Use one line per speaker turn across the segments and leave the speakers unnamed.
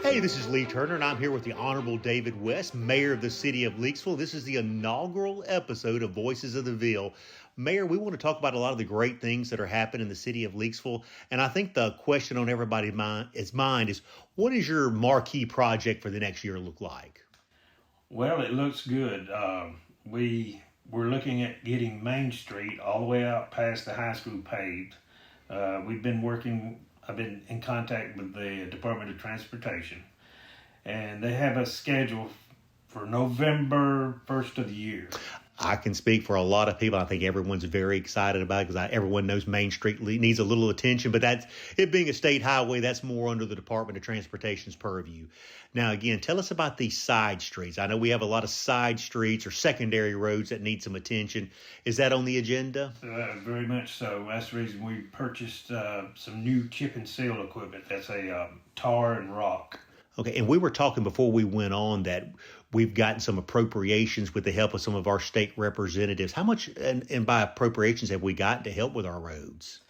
Hey, this is Lee Turner, and I'm here with the Honorable David West, Mayor of the City of Leakesville. This is the inaugural episode of Voices of the Ville. Mayor, we want to talk about a lot of the great things that are happening in the City of Leakesville, and I think the question on everybody's mind is, what is your marquee project for the next year look like?
Well, it looks good. We're looking at getting Main Street all the way out past the high school paved. I've been in contact with the Department of Transportation, and they have a schedule for November 1st of the year.
I can speak for a lot of people. I think everyone's very excited about it because everyone knows Main Street needs a little attention, but that's it being a state highway, that's more under the Department of Transportation's purview. Now, again, tell us about these side streets. I know we have a lot of side streets or secondary roads that need some attention. Is that on the agenda?
Very much so. That's the reason we purchased some new chip and seal equipment. That's a tar and rock.
Okay, and we were talking before we went on that we've gotten some appropriations with the help of some of our state representatives. How much, and by appropriations, have we gotten to help with our roads?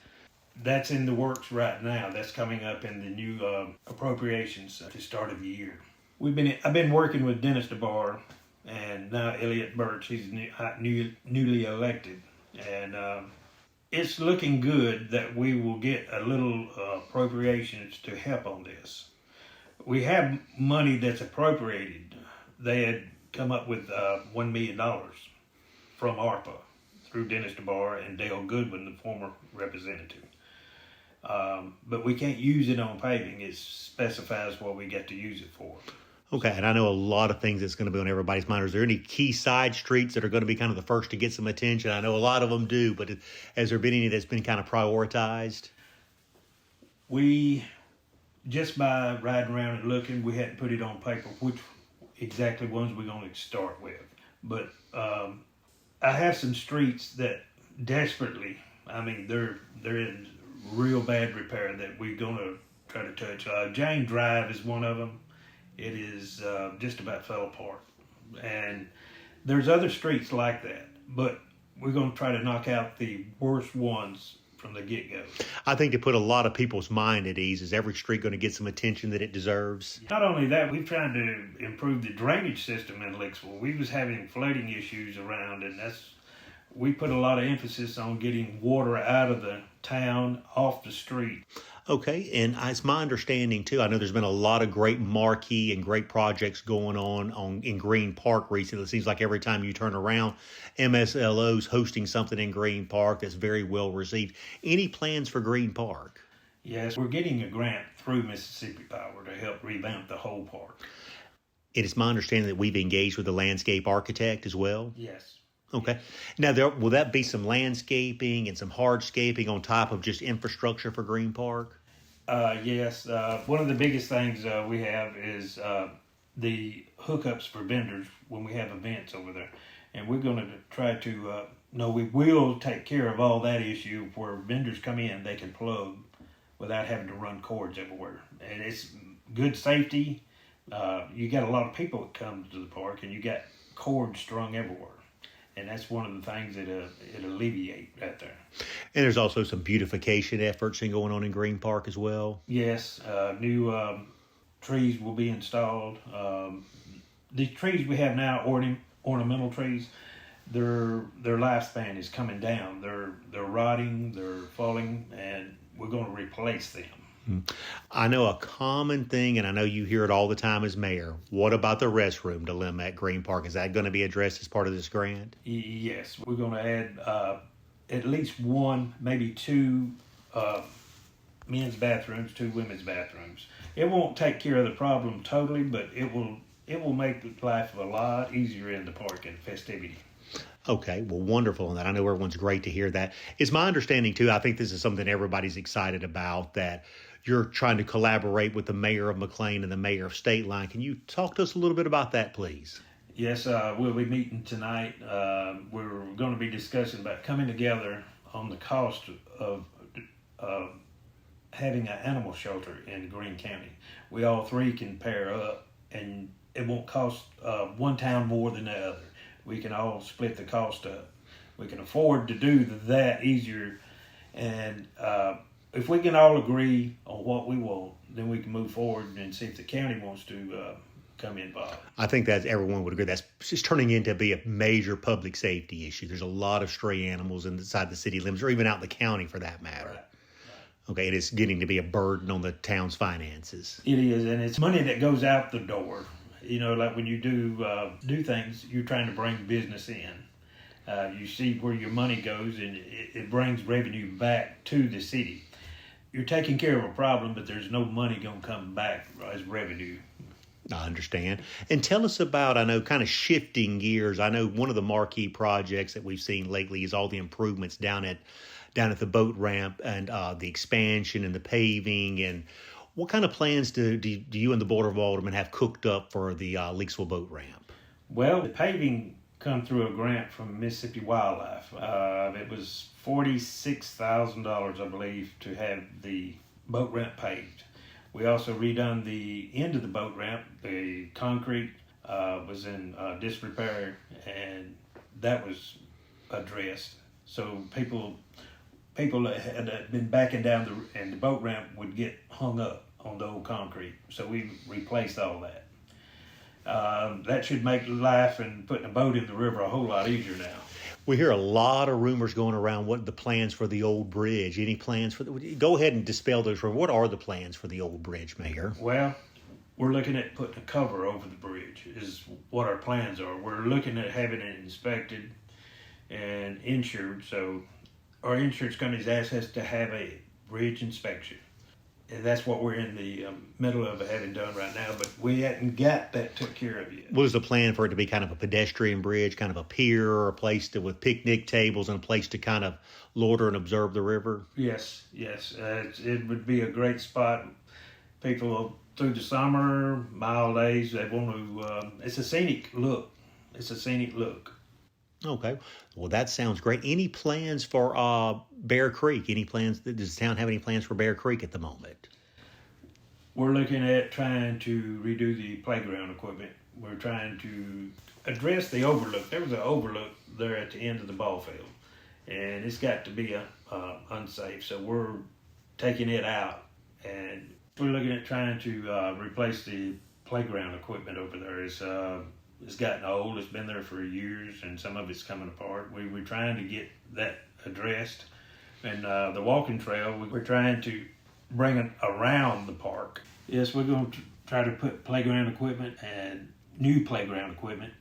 That's in the works right now. That's coming up in the new appropriations at the start of the year. I've been working with Dennis DeBar and now Elliot Birch. He's newly elected, and it's looking good that we will get a little appropriations to help on this. We have money that's appropriated. They had come up with $1 million from ARPA through Dennis DeBar and Dale Goodwin, the former representative. But we can't use it on paving. It specifies what we get to use it for.
Okay, and I know a lot of things that's going to be on everybody's mind. Is there any key side streets that are going to be kind of the first to get some attention? I know a lot of them do, but has there been any that's been kind of prioritized?
Just by riding around and looking, we hadn't put it on paper which exactly ones we're going to start with. But I have some streets that desperately, they're in real bad repair that we're going to try to touch. Jane Drive is one of them. It is just about fell apart. And there's other streets like that, but we're going to try to knock out the worst ones from the get-go.
I think to put a lot of people's mind at ease, is every street going to get some attention that it deserves?
Not only that, we've tried to improve the drainage system in Leakesville. We was having flooding issues around, and we put a lot of emphasis on getting water out of the town, off the street.
Okay, and it's my understanding, too, I know there's been a lot of great marquee and great projects going on in Green Park recently. It seems like every time you turn around, MSLO's hosting something in Green Park that's very well received. Any plans for Green Park?
Yes, we're getting a grant through Mississippi Power to help revamp the whole park.
It is my understanding that we've engaged with a landscape architect as well?
Yes.
Okay. Now, will that be some landscaping and some hardscaping on top of just infrastructure for Green Park?
Yes. One of the biggest things we have is the hookups for vendors when we have events over there. And we're going to try to, we will take care of all that issue where vendors come in, they can plug without having to run cords everywhere. And it's good safety. You got a lot of people that come to the park and you got cords strung everywhere. And that's one of the things that it alleviate right there.
And there's also some beautification efforts going on in Green Park as well.
Yes, new trees will be installed. The trees we have now, ornamental trees, their lifespan is coming down. They're rotting, they're falling, and we're going to replace them.
I know a common thing, and I know you hear it all the time as mayor. What about the restroom dilemma at Green Park? Is that going to be addressed as part of this grant?
Yes, we're going to add at least one, maybe two men's bathrooms, two women's bathrooms. It won't take care of the problem totally, but it will make life a lot easier in the park and festivity.
Okay, well, wonderful on that. I know everyone's great to hear that. It's my understanding, too, I think this is something everybody's excited about, that you're trying to collaborate with the mayor of McLean and the mayor of State Line. Can you talk to us a little bit about that, please?
Yes, we'll be meeting tonight. We're going to be discussing about coming together on the cost of having an animal shelter in Greene County. We all three can pair up, and it won't cost one town more than the other. We can all split the cost up. We can afford to do that easier, and if we can all agree on what we want, then we can move forward and see if the county wants to come involved.
I think that everyone would agree that's just turning into be a major public safety issue. There's a lot of stray animals inside the city limits, or even out in the county for that matter.
Right.
Okay, it is getting to be a burden on the town's finances.
It is, and it's money that goes out the door. You know, like when you do things, you're trying to bring business in. You see where your money goes, and it brings revenue back to the city. You're taking care of a problem, but there's no money going to come back as revenue.
I understand. And tell us about, I know, kind of shifting gears. I know one of the marquee projects that we've seen lately is all the improvements down at the boat ramp and the expansion and the paving. And what kind of plans do you and the Board of Aldermen have cooked up for the Leakesville boat ramp?
Well, the paving come through a grant from Mississippi Wildlife. It was $46,000, I believe, to have the boat ramp paved. We also redone the end of the boat ramp. The concrete was in disrepair, and that was addressed. So people that had been backing down and the boat ramp would get hung up on the old concrete. So we replaced all that. That should make life and putting a boat in the river a whole lot easier now.
We hear a lot of rumors going around. What the plans for the old bridge? Any plans for go ahead and dispel those rumors. What are the plans for the old bridge, Mayor?
Well, we're looking at putting a cover over the bridge is what our plans are. We're looking at having it inspected and insured. So our insurance company's asked us to have a bridge inspection. And that's what we're in the middle of having done right now, but we hadn't got that took care of yet.
What is the plan for it to be kind of a pedestrian bridge, kind of a pier, or a place with picnic tables and a place to kind of loiter and observe the river?
Yes. It would be a great spot. People through the summer, mild days, they want to, it's a scenic look.
Okay. Well, that sounds great. Any plans for Bear Creek? Does the town have any plans for Bear Creek at the moment?
We're looking at trying to redo the playground equipment. We're trying to address the overlook. There was an overlook there at the end of the ball field, and it's got to be unsafe. So we're taking it out, and we're looking at trying to replace the playground equipment over there. It's gotten old. It's been there for years, and some of it's coming apart. We're trying to get that addressed. And the walking trail, we're trying to bring it around the park. Yes, we're going to try to put playground equipment and new playground equipment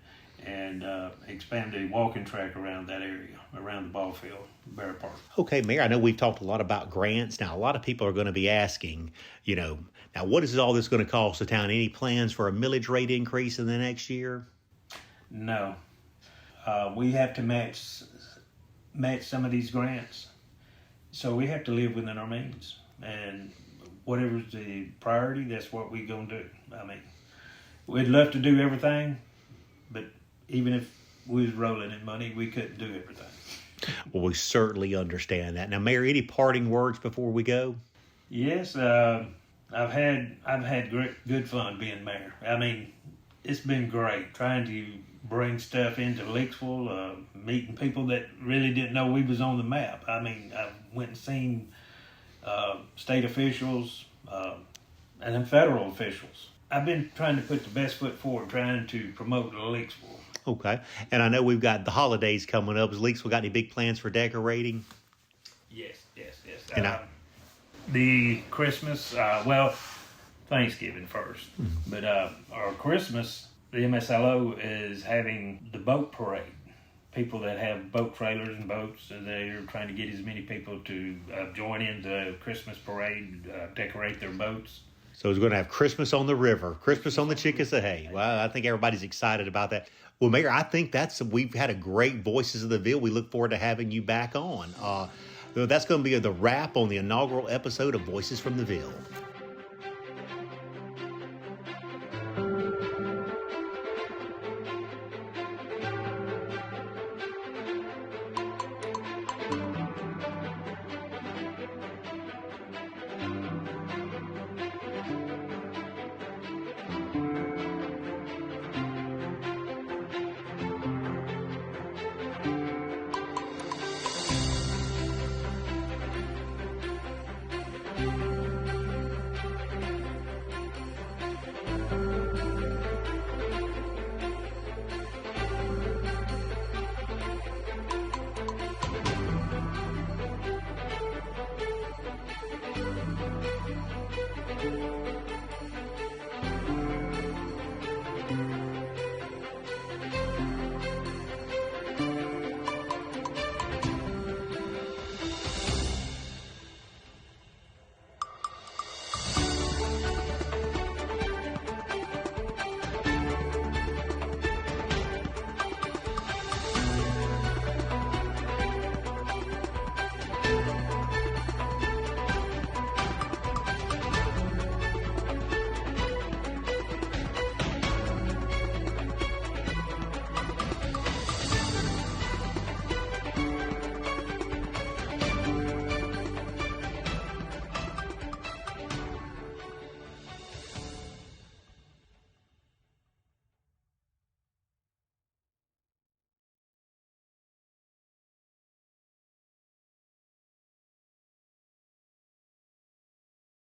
and expand the walking track around that area, around the ball field, Bear Park.
Okay, Mayor, I know we've talked a lot about grants. Now, a lot of people are going to be asking, now what is all this going to cost the town? Any plans for a millage rate increase in the next year?
No. We have to match some of these grants. So we have to live within our means. And whatever's the priority, that's what we're going to do. I mean, we'd love to do everything, but even if we was rolling in money, we couldn't do everything.
Well, we certainly understand that. Now, Mayor, any parting words before we go?
Yes, I've had good fun being mayor. I mean, it's been great trying to bring stuff into Leakesville, meeting people that really didn't know we was on the map. I mean, I went and seen state officials and then federal officials. I've been trying to put the best foot forward, trying to promote Leakesville.
Okay. And I know we've got the holidays coming up. Has Leakesville got any big plans for decorating?
Yes.
And
the Christmas, Thanksgiving first. Mm-hmm. But our Christmas, the MSLO is having the boat parade. People that have boat trailers and boats, they're trying to get as many people to join in the Christmas parade, decorate their boats.
So it's going to have Christmas on the river, Christmas on the Chickasahee. Well, I think everybody's excited about that. Well, Mayor, I think we've had a great Voices of the Ville. We look forward to having you back on. That's going to be the wrap on the inaugural episode of Voices from the Ville.